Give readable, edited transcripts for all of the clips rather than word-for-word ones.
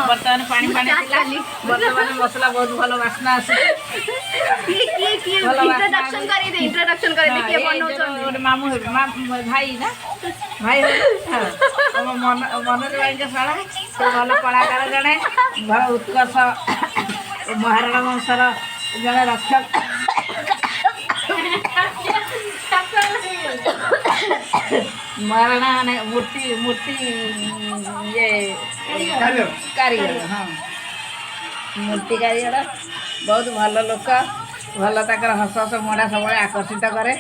बर्तमान पानी पानी बर्तमान मसला बहुत भल बास्ना मामू भाई ना भाई मनोज भाई शाला से भल कलाकार जड़े भल उत्कर्ष महाराणा वंशर जड़े रक्षक महाराणा ने मूर्ति मूर्ति ये कारीगर हाँ मूर्ति कारीगर बहुत भल लोक भल ताकर हस हस मुड़ा सब आकर्षित करे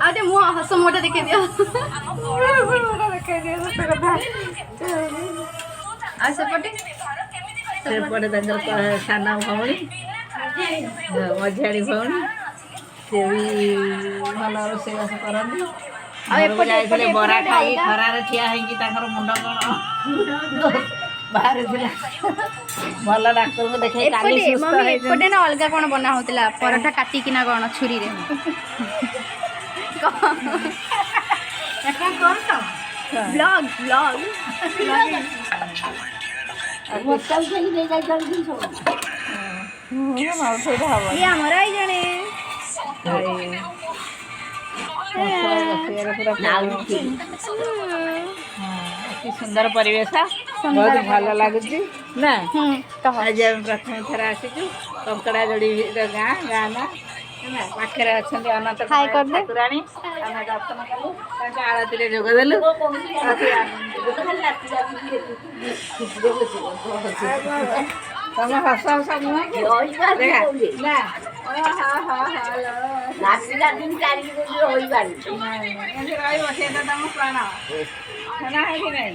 आते मु हस मोटा देखे दियो आ सेपटे सान भौणी मझियाड़ी भौणी से भी भल रोषेईबास करती बरा खाई खरार ठिया होकर मुंड कौन बाहर भल डाक्तर को देखे एपटे ना अलग कौन बना होता पराठा काटिकिना कौन छुरी रे ब्लॉग ब्लॉग ये हमारा ही जने सुंदर परिवेश बहुत भल लगुच ना आज प्रथम थर आसीचु कंकड़ा जोड़ी गाँ गाँ ना पाखे अच्छा अनंत ठाकुराणी आम दर्शन कलु आरती जोगदेलु तुम हस हस मुह तुम प्राण है कि नहीं।